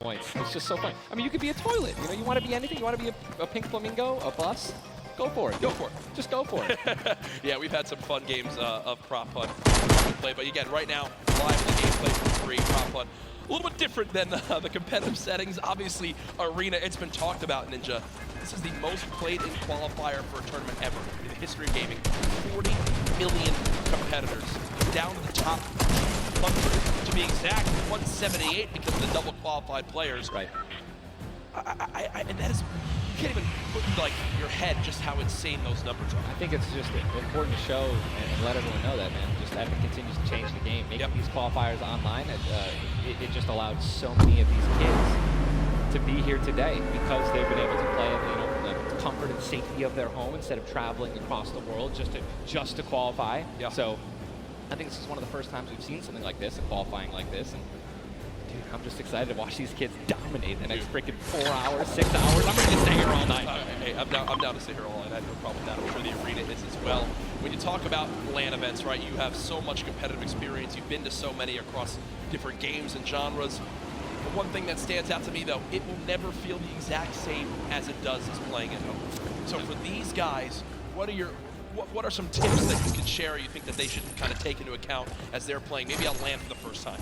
points. It's just so fun. I mean, you could be a toilet. You know, you want to be anything. You want to be a pink flamingo, a bus. Go for it. Go for it. Just go for it. Yeah, we've had some fun games of prop hunt play, but again, right now, live in the gameplay for free, prop hunt. A little bit different than the competitive settings. Obviously, Arena, it's been talked about, Ninja. This is the most played in qualifier for a tournament ever in the history of gaming. 40 million competitors, down to the top 100, to be exact, 178 because of the double qualified players. Right. And that is, you can't even put like your head just how insane those numbers are. I think it's just important to show and let everyone know that, man. Just as it continues to change the game, making these qualifiers online, it just allowed so many of these kids to be here today because they've been able to play in, the comfort and safety of their home instead of traveling across the world just to qualify. Yeah. So I think this is one of the first times we've seen something like this, and qualifying like this. And dude, I'm just excited to watch these kids dominate the next freaking 4 hours, 6 hours. I'm ready to stay here all night. Hey, I'm down to stay here all night. I have no problem with that. I'm sure the arena is as well. When you talk about LAN events, right, you have so much competitive experience. You've been to so many across different games and genres. The one thing that stands out to me, though, it will never feel the exact same as it does as playing at home. So for these guys, what are some tips that you can share or you think that they should kind of take into account as they're playing, maybe on LAN for the first time?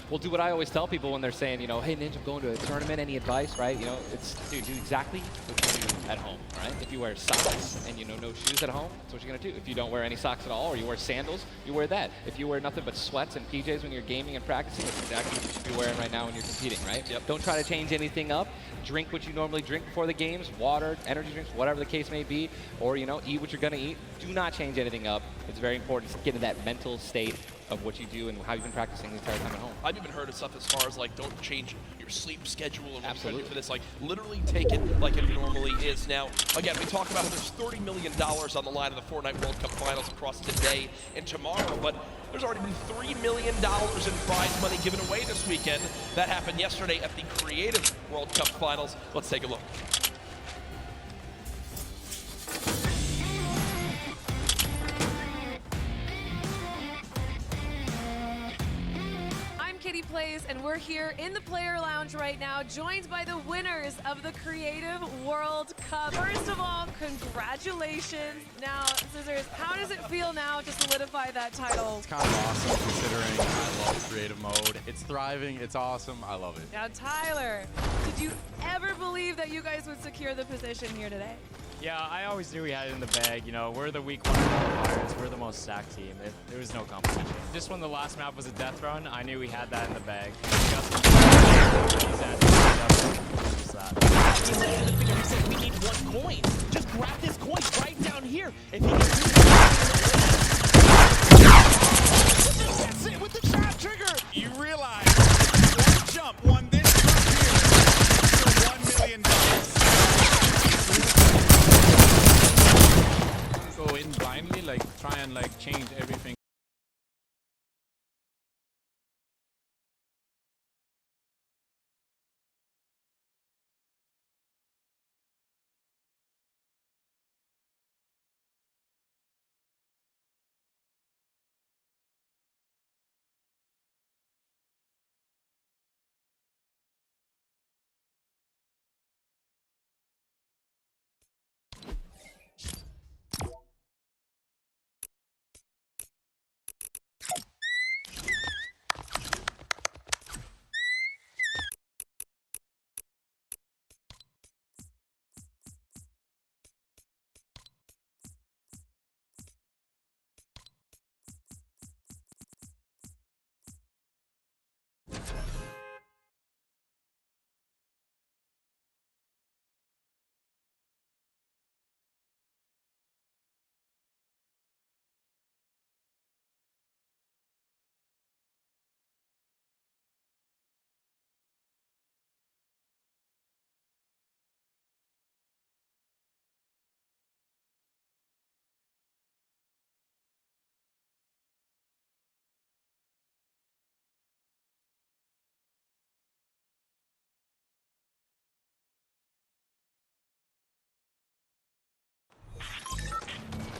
Well, do what I always tell people when they're saying, hey, Ninja, I'm going to a tournament, any advice, right? It's, dude, do exactly what you do at home, right? If you wear socks and, no shoes at home, that's what you're going to do. If you don't wear any socks at all, or you wear sandals, you wear that. If you wear nothing but sweats and PJs when you're gaming and practicing, that's exactly what you should be wearing right now when you're competing, right? Yep. Don't try to change anything up. Drink what you normally drink before the games, water, energy drinks, whatever the case may be, or, eat what you're going to eat. Do not change anything up. It's very important to get in that mental state of what you do and how you've been practicing the entire time at home. I've even heard of stuff as far as like don't change your sleep schedule and what you do for this. Like literally take it like it normally is. Now, again, we talk about how there's $30 million on the line of the Fortnite World Cup Finals across today and tomorrow, but there's already been $3 million in prize money given away this weekend. That happened yesterday at the Creative World Cup Finals. Let's take a look. Plays, and we're here in the player lounge right now, joined by the winners of the Creative World Cup. First of all, congratulations. Now, Scissors, how does it feel now to solidify that title? It's kind of awesome considering I love creative mode. It's thriving, it's awesome, I love it. Now, Tyler, did you ever believe that you guys would secure the position here today? Yeah, I always knew we had it in the bag. We're the week 1 qualifiers. We're the most stacked team. There was no competition. Just when the last map was a death run, I knew we had that in the bag. Just that. He said we need 1 coin. Just grab this coin right down here. If he can that's it with the trap trigger. You realize one jump won this jump here. So $1 million. Go in blindly, try and change everything.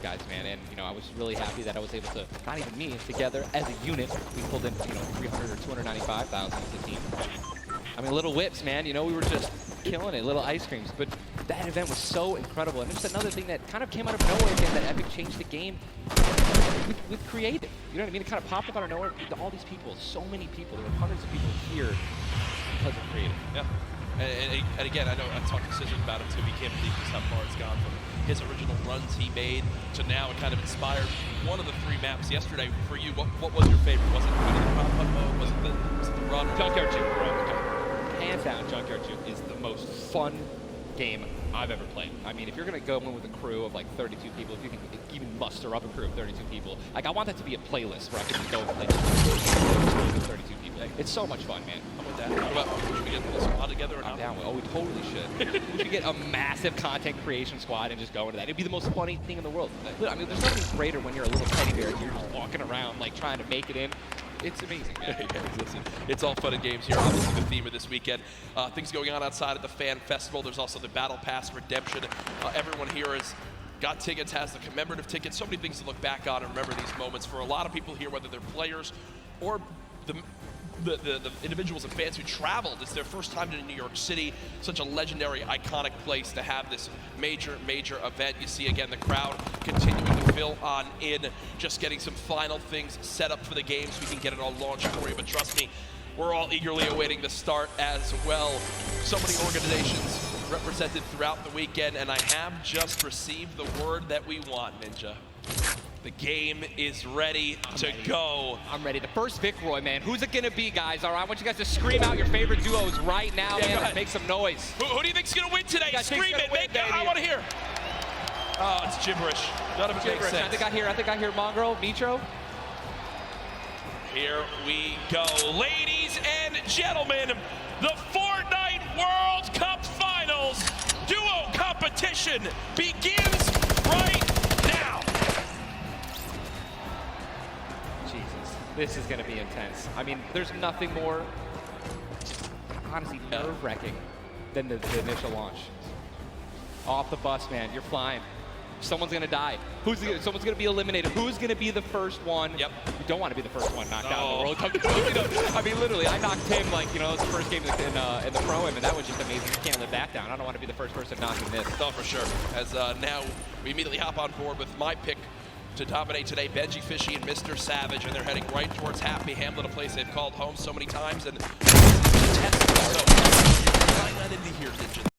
Guys, man, and I was really happy that I was able to, not even me, together as a unit, we pulled in 300 or 295,000 as a team. I mean, little whips, man. You know, we were just killing it, little ice creams. But that event was so incredible. And just another thing that kind of came out of nowhere again, that Epic changed the game with creative. You know what I mean? It kind of popped up out of nowhere. All these people, so many people. There were hundreds of people here because of creative. Yeah. And again, I know I talked to Scissors about it too. He can't believe just how far it's gone from his original runs he made to now it kind of inspired one of the 3 maps yesterday for you. What was your favorite? Was it the pop-up mode? Was it the run? Junkyard 2. Hands down, Junkyard 2 is the most fun game I've ever played. I mean, if you're going to go in with a crew of like 32 people, if you can even muster up a crew of 32 people, like I want that to be a playlist where I can just go and play 32 people. It's so much fun, man. I'm with that. What about, should we get a squad together or not? I'm down with. Oh, we totally should. We should get a massive content creation squad and just go into that. It'd be the most funny thing in the world. I mean, there's nothing greater when you're a little teddy bear and you're just walking around like trying to make it in. It's amazing, man. Yeah, listen, it's all fun and games here. Obviously, the theme of this weekend. Things going on outside of the fan festival. There's also the Battle Pass redemption. Everyone here has got tickets, has the commemorative tickets. So many things to look back on and remember these moments. For a lot of people here, whether they're players or the individuals and fans who traveled, it's their first time to New York City, such a legendary, iconic place to have this major event. You see again the crowd continuing to fill on in, just getting some final things set up for the game so we can get it all launched for you. But trust me, we're all eagerly awaiting the start as well. So many organizations represented throughout the weekend, and I have just received the word that we want, Ninja. The game is ready to go. I'm ready. The first Vic Roy, man. Who's it going to be, guys? All right, I want you guys to scream out your favorite duos right now, man. Let's make some noise. Who do you think's going to win today? Scream it. Make it. I want to hear. Oh, it's gibberish. None of it makes sense. I think I hear Mongrel, Nitro. Here we go. Ladies and gentlemen, the Fortnite World Cup Finals duo competition begins right now. Jesus, this is going to be intense. I mean, there's nothing more, honestly, nerve-wracking than the initial launch. Off the bus, man. You're flying. Someone's going to die. Someone's going to be eliminated. Who's going to be the first one? Yep. You don't want to be the first one knocked out in the World Cup. I mean, literally, I knocked him like, you know, it was the first game in the Pro-Am, and that was just amazing. You can't live that down. I don't want to be the first person knocking this. No, for sure. As now we immediately hop on board with my pick to dominate today, Benji Fishy and Mr. Savage, and they're heading right towards Happy Hamlet, a place they've called home so many times. And so, flying that into here, Ninja.